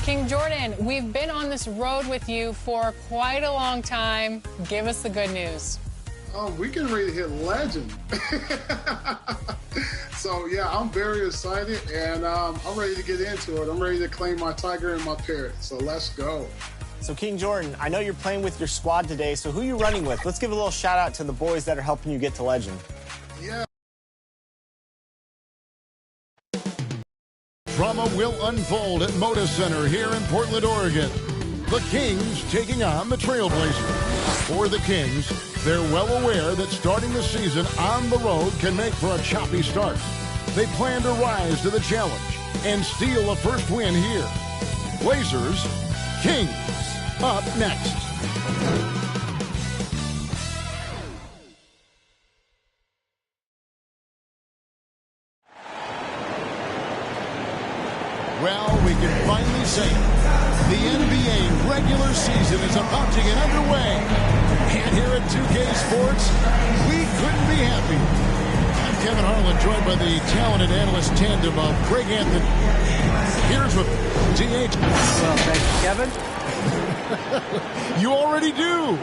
King Jordan, we've been on this road with you for quite a long time. Give us the good news. We can ready to hit legend. So, yeah, I'm very excited, and I'm ready to get into it. I'm ready to claim my tiger and my parrot. So let's go. So, King Jordan, I know you're playing with your squad today, so who are you running with? Let's give a little shout-out to the boys that are helping you get to legend. Yeah. Drama will unfold at Moda Center here in Portland, Oregon. The Kings taking on the Trailblazers. For the Kings, they're well aware that starting the season on the road can make for a choppy start. They plan to rise to the challenge and steal a first win here. Blazers, Kings, up next. Well, we can finally say the NBA regular season is about to get underway. And here at 2K Sports, we couldn't be happier. I'm Kevin Harlan, joined by the talented analyst tandem of Craig Anthony. Here's what TH. Well, thank you, Kevin. You already do.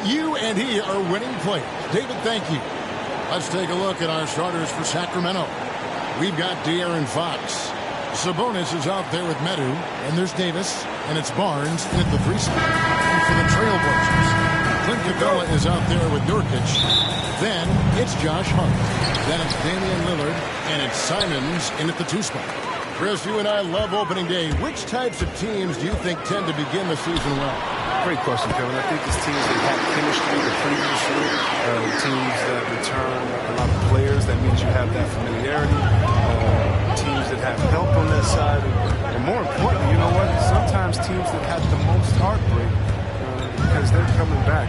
You and he are winning players. David, thank you. Let's take a look at our starters for Sacramento. We've got De'Aaron Fox. Sabonis is out there with Medu, and there's Davis, and it's Barnes in at the 3 spot. And for the Trailblazers, Clint Capella is out there with Nurkic. Then it's Josh Hart. Then it's Damian Lillard, and it's Simons in at the 2 spot. Chris, you and I love opening day. Which types of teams do you think tend to begin the season well? Great question, Kevin. I think it's teams that have chemistry the previous year, teams that return a lot of players. That means you have that familiarity. Teams that have help on that side. And more importantly, you know what? Sometimes teams that have the most heartbreak because they're coming back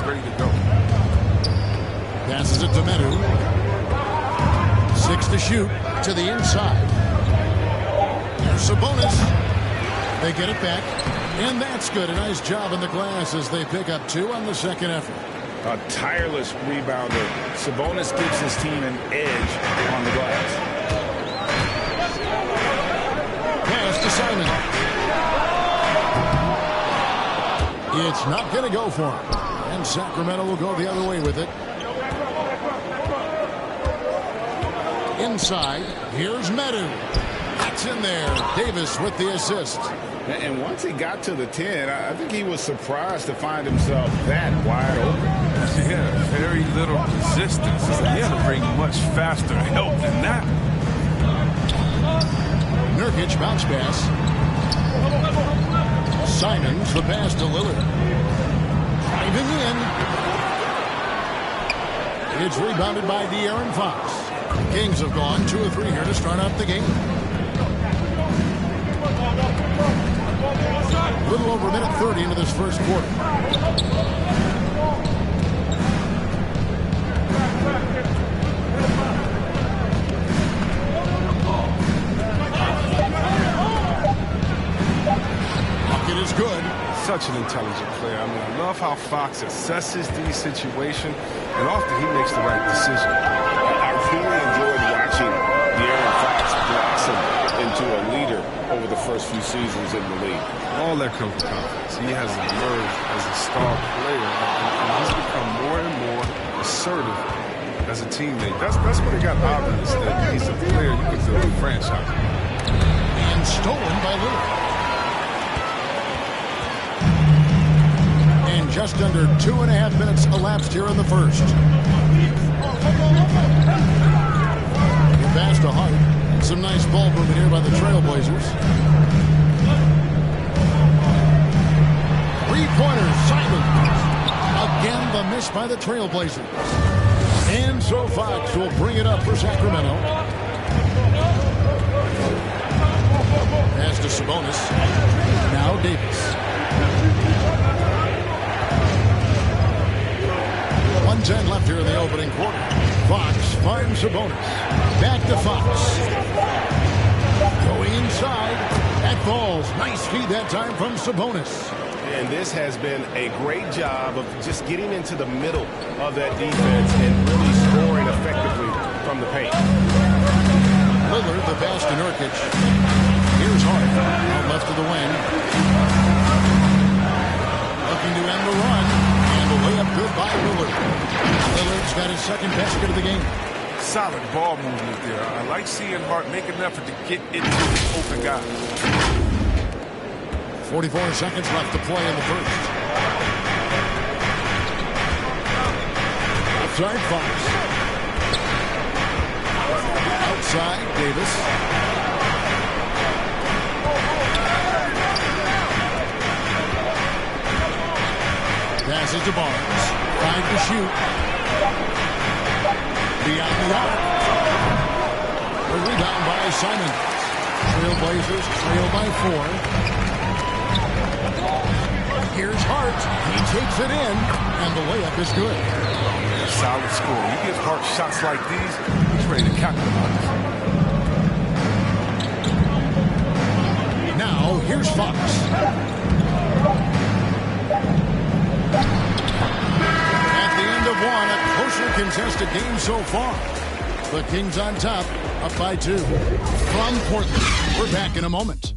ready to go. Passes it to Medu. 6 to shoot to the inside. There's Sabonis. They get it back. And that's good. A nice job in the glass as they pick up 2 on the second effort. A tireless rebounder. Sabonis gives his team an edge on the glass. Pass to Simon. It's not going to go for him. And Sacramento will go the other way with it. Inside, here's Medu. That's in there. Davis with the assist. And once he got to the 10, I think he was surprised to find himself that wide open. Yeah, very little resistance. He had to bring much faster help than that. Nurkic bounce pass. Simons the pass to Lillard. Driving in. It's rebounded by De'Aaron Fox. Kings have gone 2 of 3 here to start out the game. A little over a minute 30 into this first quarter. Bucket is good. Such an intelligent player. I mean, I love how Fox assesses these situations, and often he makes the right decision. I really enjoyed watching De'Aaron Fox blossom into a leader over the first few seasons in the league. All that comes with confidence. He has emerged as a star player, and he's become more and more assertive as a teammate. That's what it got obvious, that he's a player you can build a franchise. And stolen by Lillard. And just under 2.5 minutes elapsed here in the first. The pass to Hart. Some nice ball movement here by the Trailblazers. 3-pointer, Simon. Again, the miss by the Trailblazers. And so Fox will bring it up for Sacramento. Pass to Sabonis. Now Davis. 1:10 left here in the opening quarter. Fox finds Sabonis. Back to Fox. Going inside. That falls. Nice feed that time from Sabonis. And this has been a great job of just getting into the middle of that defense and really scoring effectively from the paint. Lillard, the pass to Nurkic. Here's Hart. Out left of the wing. game. Solid ball movement there. I like seeing Hart make an effort to get into the open guy. 44 seconds left to play in the first. Outside Fox. Outside Davis. Passes to Barnes. 5 to shoot. Beyond the arc. A rebound by Simon. Trailblazers trail by 4. Here's Hart. He takes it in, and the layup is good. Solid score. You get Hart shots like these, he's ready to capitalize. Now, here's Fox. At the end of one, a closely contested game so far. The Kings on top, up by 2. From Portland, we're back in a moment.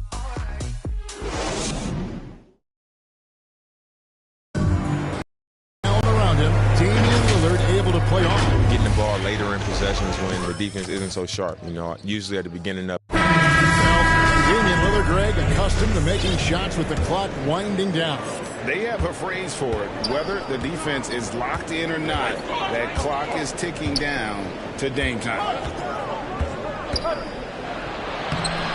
Getting the ball later in possessions when the defense isn't so sharp. You know, usually at the beginning of. Damian Lillard, Greg, accustomed to making shots with the clock winding down. They have a phrase for it. Whether the defense is locked in or not, that clock is ticking down to Dame time.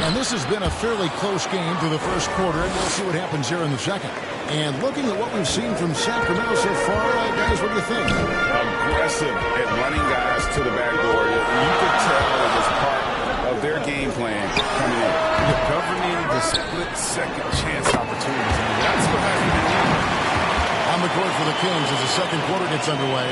And this has been a fairly close game through the first quarter, and we'll see what happens here in the second. And looking at what we've seen from Sacramento so far, guys, what do you think? Aggressive at running guys to the backboard. You could tell it was part of their game plan coming in. Governing the split-second chance opportunities. I mean, that's what has been needed. On the court for the Kings as the second quarter gets underway.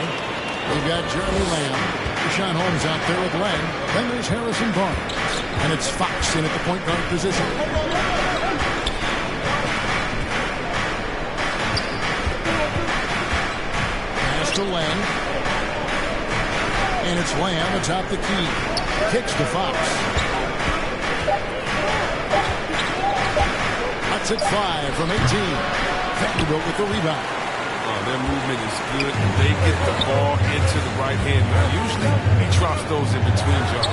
They've got Jeremy Lamb, Deshaun Holmes out there with Lang. Then there's Harrison Barnes. And it's Fox in at the point guard position. Pass to Lang. And it's Lamb atop the key. Kicks to Fox. That's at 5 from 18. Vanderbilt with the rebound. Their movement is good. They get the ball into the right hand. Now, usually, he drops those in between jobs.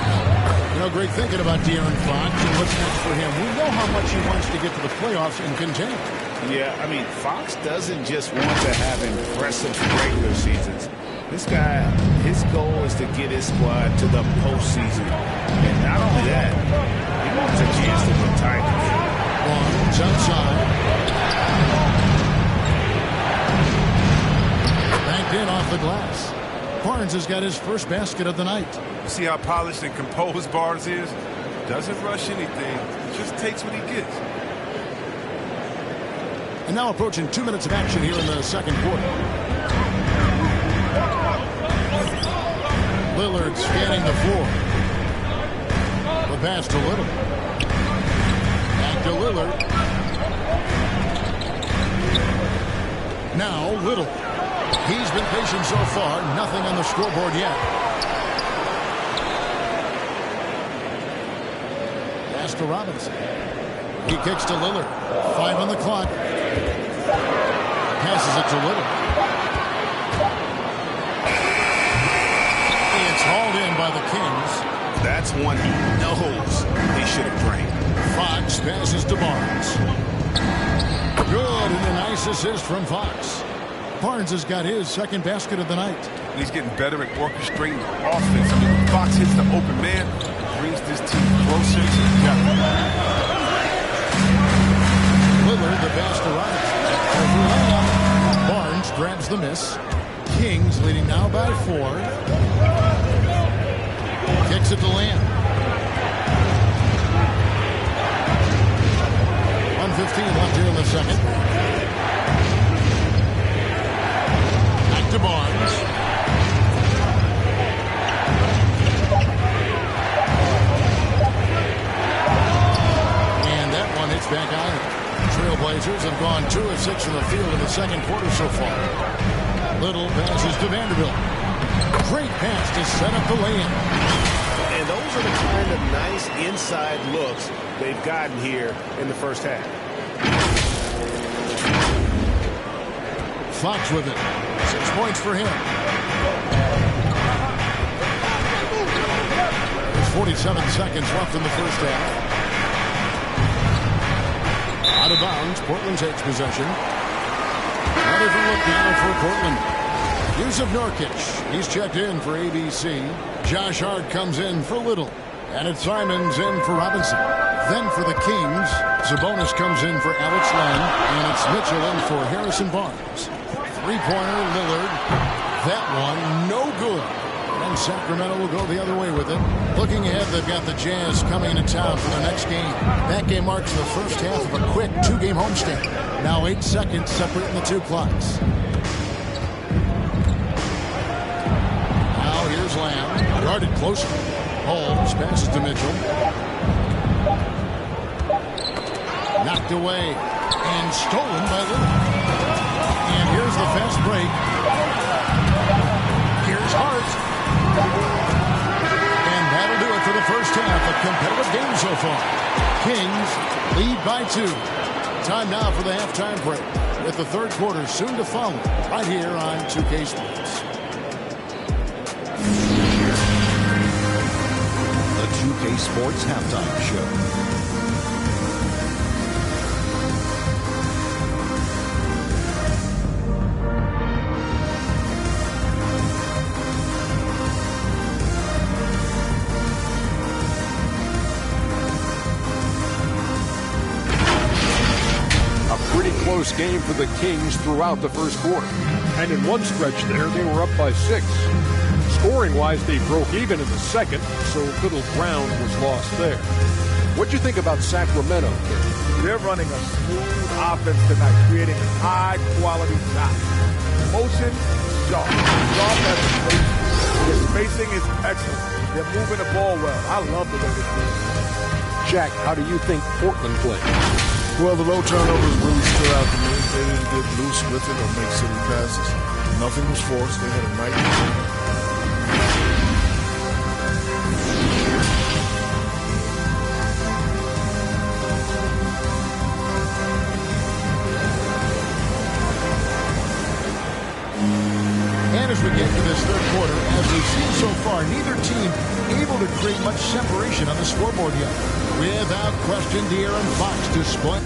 You know, Greg, thinking about De'Aaron Fox and what's next for him, we know how much he wants to get to the playoffs and contend. Yeah, I mean, Fox doesn't just want to have impressive regular seasons. This guy, his goal is to get his squad to the postseason. And not only that, he wants a chance to win titles. Barnes outside. Banked in off the glass. Barnes has got his first basket of the night. See how polished and composed Barnes is? Doesn't rush anything. Just takes what he gets. And now approaching 2 minutes of action here in the second quarter. Lillard scanning the floor. The pass to Little. Back to Lillard. Now Little. He's been patient so far. Nothing on the scoreboard yet. Pass to Robinson. He kicks to Lillard. 5 on the clock. Passes it to Little. It's hauled in by the Kings. That's one he knows he should have drained. Fox passes to Barnes. Good, and a nice assist from Fox. Barnes has got his second basket of the night. And he's getting better at orchestrating the offense. I mean, when Fox hits the open man, brings this team closer together. Lillard, the pass to Robinson. Barnes grabs the miss. Kings leading now by 4. Kicks it to Lamb. 1:15 left here in the second. Back to Barnes. And that one hits back iron. Trailblazers have gone 2 of 6 from the field in the second quarter so far. Little passes to Vanderbilt. Great pass to set up the lay-in. And those are the kind of nice inside looks they've gotten here in the first half. Fox with it. 6 points for him. 47 seconds left in the first half. Out of bounds, Portland takes possession. A different look now for Portland. Yusuf Nurkic, he's checked in for ABC. Josh Hart comes in for Little. And it's Simons in for Robinson. Then for the Kings, Sabonis comes in for Alex Len. And it's Mitchell in for Harrison Barnes. Three-pointer, Lillard. That one, no good. And Sacramento will go the other way with it. Looking ahead, they've got the Jazz coming into town for their next game. That game marks the first half of a quick two-game homestand. Now 8 seconds separating the two clocks. Now here's Lamb. Guarded closely. Holmes passes to Mitchell. Knocked away. And stolen by Lillard. And here's the fast break. Here's Hart. And that'll do it for the first half. A competitive game so far. Kings lead by 2. Time now for the halftime break, with the third quarter soon to follow, right here on 2K Sports. The 2K Sports Halftime Show. Close game for the Kings throughout the first quarter. And in one stretch there, they were up by 6. Scoring-wise, they broke even in the second, so little ground was lost there. What'd you think about Sacramento? They're running a smooth offense tonight, creating high-quality shots. Motion, sharp. Sharp at the spacing. The spacing is excellent. They're moving the ball well. I love the way they're playing. Jack, how do you think Portland played? Well, the low turnovers really stood out to me. They didn't get loose with it or make silly passes. Nothing was forced. They had a night. And as we get to this third quarter, as we've seen so far, neither team able to create much separation on the scoreboard yet. Without question, De'Aaron Fox to split.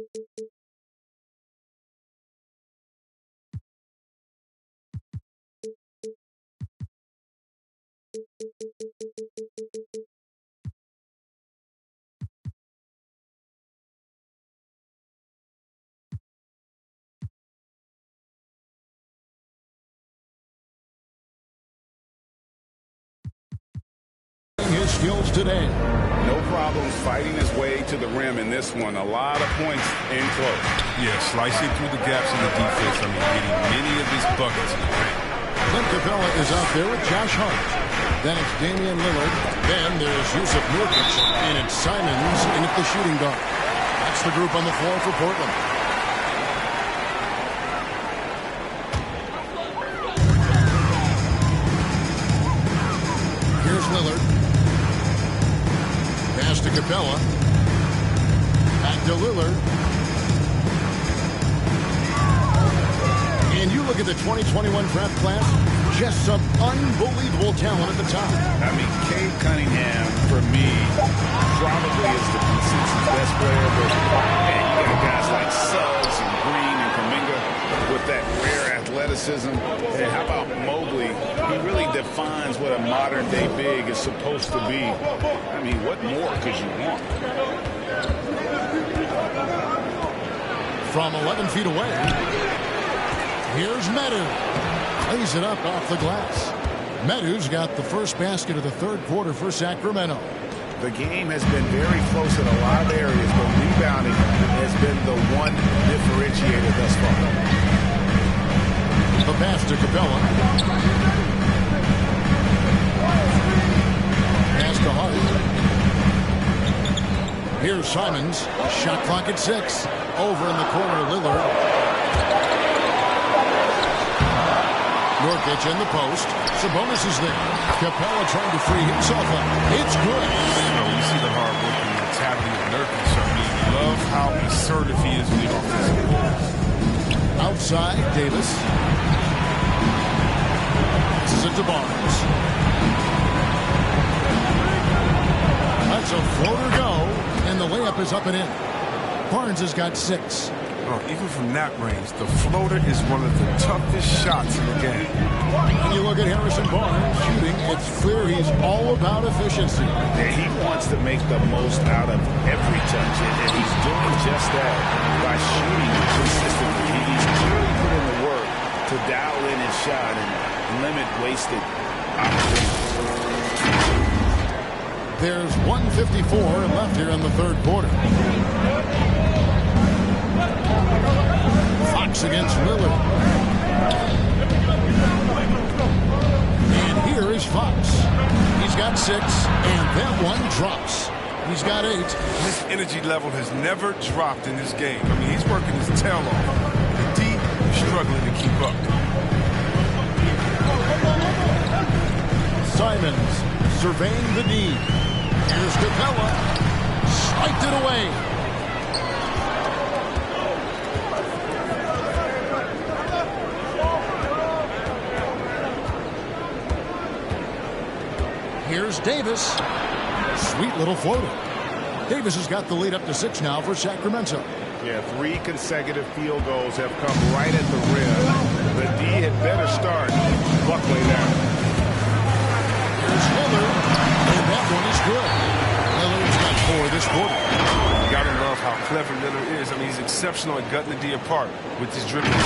His skills today. No problems fighting his way to the rim in this one. A lot of points in close. Yeah, slicing through the gaps in the defense. I mean, getting many of his buckets in the paint. Clint Capella is out there with Josh Hart. Then it's Damian Lillard. Then there's Yusuf Nurkic. And it's Simons in at the shooting guard. That's the group on the floor for Portland. Here's Lillard. Pass to Capella. Back to Lillard. And you look at the 2021 draft class, just some unbelievable talent at the top. I mean, Cade Cunningham, for me, probably is the consensus best player. But man, you got guys like Suggs and Green and Kuminga with that rare athleticism. And how about Mobley? He really defines what a modern-day big is supposed to be. I mean, what more could you want? From 11 feet away, here's Medu. Lays it up off the glass. Medu's got the first basket of the third quarter for Sacramento. The game has been very close in a lot of areas, but rebounding has been the one differentiator thus far. The pass to Capella. Pass to Hart. Here's Simons. Shot clock at 6. Over in the corner, Lillard. Nurkic in the post. Sabonis is there. Capella trying to free himself up. It's good. You see the hard work and mentality of Nurkic. I mean, love how assertive he is in the offensive boards. Outside, Davis. This is it to Barnes. That's a floater go, and the layup is up and in. Barnes has got 6. Even from that range, the floater is one of the toughest shots in the game. When you look at Harrison Barnes shooting, it's clear he's all about efficiency. And he wants to make the most out of every touch, and he's doing just that by shooting consistently. He's clearly put in the work to dial in his shot and limit wasted opportunities. There's 1:54 left here in the third quarter. Fox against Lillard. And here is Fox. He's got 6, and that one drops. He's got 8. His energy level has never dropped in this game. I mean, he's working his tail off. The D is struggling to keep up. Simons surveying the D. Here's Capella. Swiped it away. Here's Davis. Sweet little floater. Davis has got the lead up to 6 now for Sacramento. Yeah, 3 consecutive field goals have come right at the rim. The D had better start. Buckley down. Here's Lillard. And that one is good. Lillard's got 4 this quarter. You gotta love how clever Lillard is. I mean, he's exceptional at gutting the D apart with his dribbling.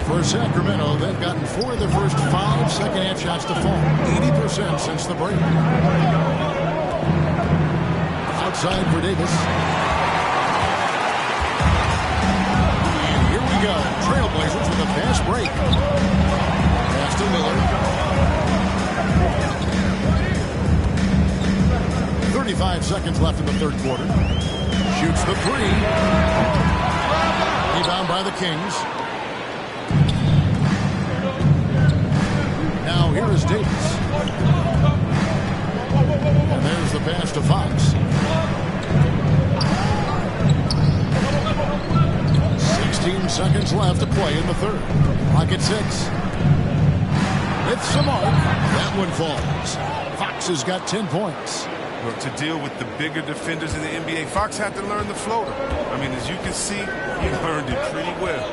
For Sacramento, they've gotten 4 of their first 5 second-half shots to fall. 80% since the break. Outside for Davis. And here we go. Trailblazers with a fast break. Pass to Miller. 35 seconds left in the third quarter. Shoots the 3. Rebound by the Kings. Now here is Davis. And there's the pass to Fox. 16 seconds left to play in the third. Clock at 6. With some arc, that one falls. Fox has got 10 points. But to deal with the bigger defenders in the NBA, Fox had to learn the floater. I mean, as you can see, he learned it pretty well.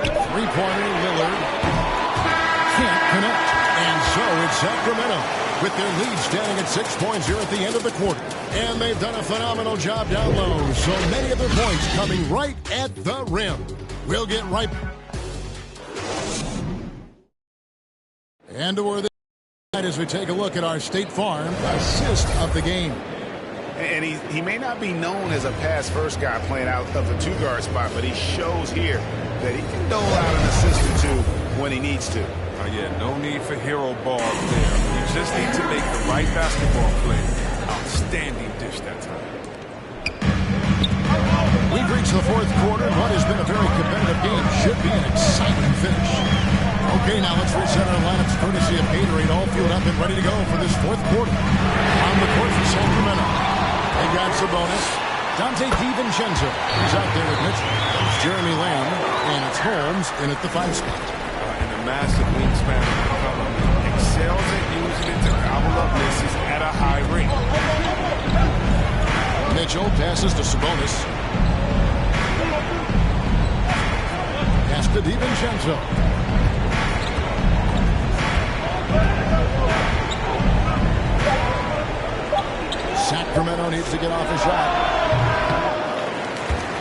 Three-pointer, Lillard can't connect. And so it's Sacramento with their lead standing at 6 points here at the end of the quarter. And they've done a phenomenal job down low. So many of their points coming right at the rim. We'll get right. And to where as we take a look at our State Farm assist of the game. And he may not be known as a pass-first guy playing out of the two-guard spot, but he shows here that he can dole out an assist or two when he needs to. Yeah, no need for hero ball there. You just need to make the right basketball play. Outstanding dish that time. We've reached the fourth quarter. What has been a very competitive game should be an exciting finish. Okay, now let's reset our lineups courtesy of Gatorade, all fueled up and ready to go for this fourth quarter. On the court for Sacramento, they got Sabonis, Dante DiVincenzo. He's out there with Mitchell. It's Jeremy Lamb, and it's Holmes in at the 5 spot. And the massive wingspan excels at using it to gobble up misses at a high rate. Mitchell passes to Sabonis. Pass to DiVincenzo. Sacramento needs to get off a shot.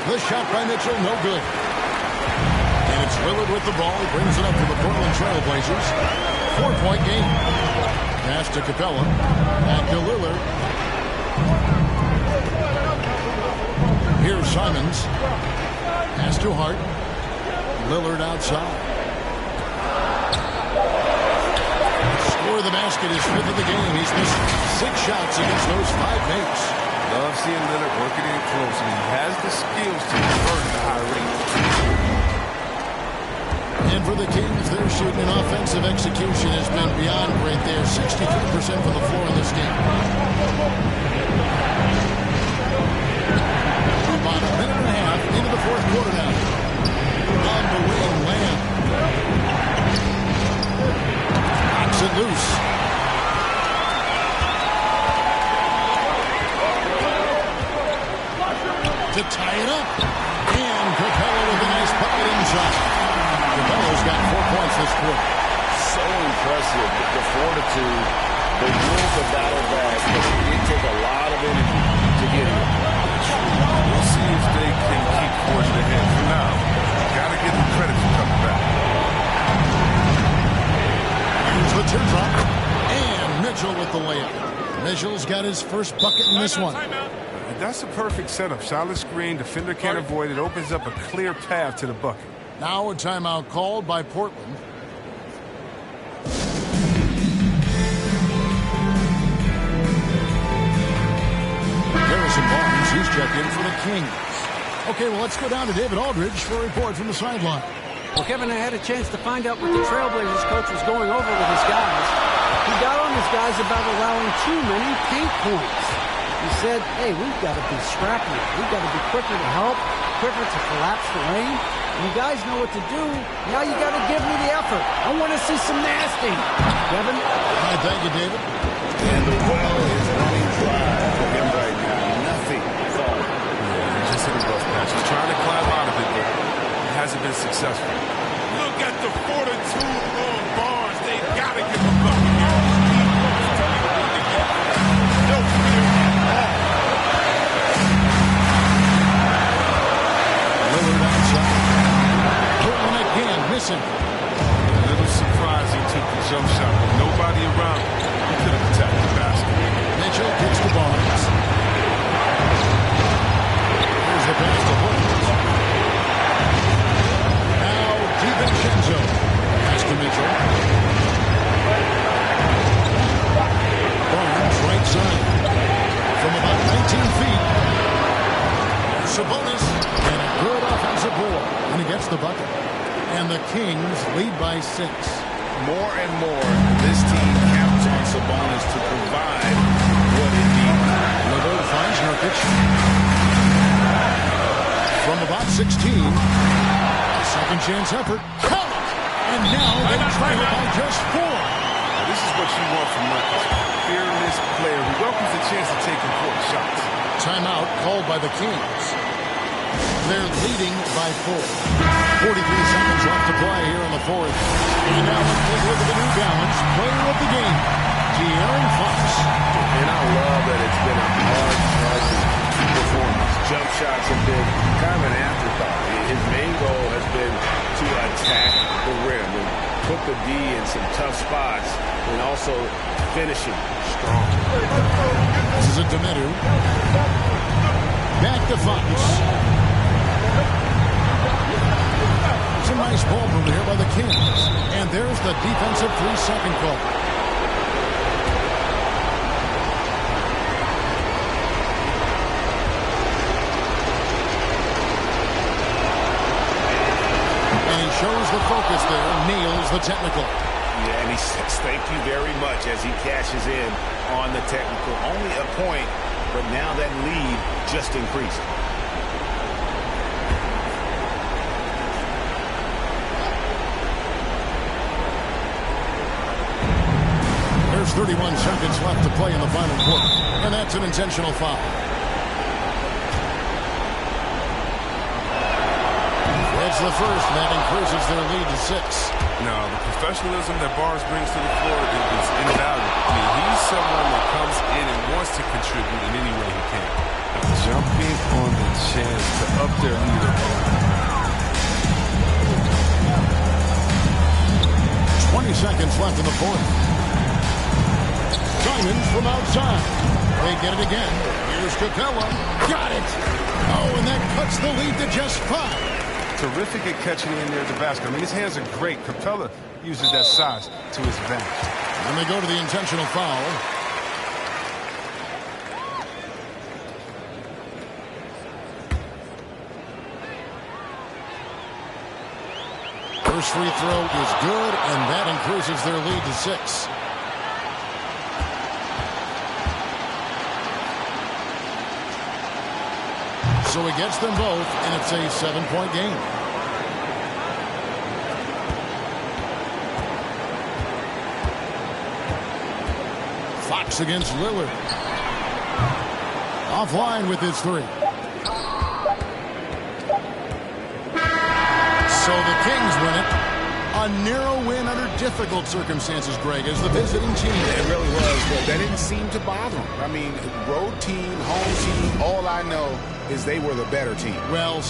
The shot by Mitchell, no good. And it's Lillard with the ball. He brings it up to the Portland Trailblazers. 4-point game. Pass to Capella. Back to Lillard. Here's Simons. Pass to Hart. Lillard outside. Score the basket is 5th of the game. He's missed 6 shots against those 5 mates. Love seeing Lillard working in close. He has the skills to convert at a high rate. And for the Kings, their shooting and offensive execution has been beyond great there. 63% from the floor in this game. About a minute and a half into the fourth quarter now. On the wing, Lamb. Knocks it loose. To tie it up. And Capella with a nice bucket inside. Capella's got 4 points this quarter. So impressive. The fortitude, the will to battle back, but it did take a lot of energy to get here. We'll see if they can keep forging ahead. For now, got to give them credit for coming back. Here's the teardrop. And Mitchell with the layup. Mitchell's got his first bucket in this one. That's a perfect setup. Solid screen. Defender can't avoid it. Opens up a clear path to the bucket. Now a timeout called by Portland. Harrison Barnes, he's checked in for the Kings. Okay, well, let's go down to David Aldridge for a report from the sideline. Well, Kevin, I had a chance to find out what the Trailblazers coach was going over with his guys. He got on his guys about allowing too many paint points. He said, hey, we've got to be scrappier. We've got to be quicker to help, quicker to collapse the lane. You guys know what to do. Now you got to give me the effort. I want to see some nasty. Kevin? All right, thank you, David. And the well is running dry for him right now. Nothing falling. Yeah, just hit a rough patch. He's trying to climb out of it, but it hasn't been successful. Look at the fortitude on Barnes. They got to give him bucket here. No fear at all. Lillard outside. Portland again, missing. A little surprising took the jump shot with nobody around. He could have attacked the basket. Mitchell gets the Barnes. Here's the pass to Williams. Now DiVincenzo. Pass to Mitchell. Barnes right side. From about 19 feet. Sabonis. And a good offensive board. And he gets the bucket. And the Kings lead by 6. More and more, this team counts on Sabonis to provide what it needs. Lillard finds Nurkic. From about 16. Second chance effort. Count! And now they trail by just 4. This this is what you want from Memphis. Fearless player who welcomes the chance to take important shots. Timeout called by the Kings. They're leading by 4. 43 seconds left to play here in the fourth. And now let's take a look at the New Balance player of the game, De'Aaron Fox. And I love that it's been a hard-charging performance. Jump shots have been kind of an afterthought. His main goal has been to attack the rim and put the D in some tough spots and also finishing strong. This is a Demetu. Back to Fox. It's a nice ball from here by the Kings. And there's the defensive 3-second call. And he shows the focus there, nails the technical. Yeah, and he says thank you very much as he cashes in on the technical. Only a point, but now that lead just increased. There's 31 seconds left to play in the final quarter, and that's an intentional foul. That's the first, and that increases their lead to 6. Now, the professionalism that Barnes brings to the floor is invaluable. I mean, he's someone that comes in and wants to contribute in any way he can. Jumping on the chance to up their lead. 20 seconds left in the fourth. Simon from outside. They get it again. Here's Capella. Got it. Oh, and that cuts the lead to just 5. Terrific at catching in there at the basket. I mean, his hands are great. Capella uses that size to his advantage. And they go to the intentional foul. First free throw is good, and that increases their lead to 6. So he gets them both, and it's a 7-point game. Fox against Lillard. Offline with his 3. So the Kings win it. A narrow win under difficult circumstances, Greg, as the visiting team. It really was, but that didn't seem to bother them. I mean, road team, home team, all I know is they were the better team. Well,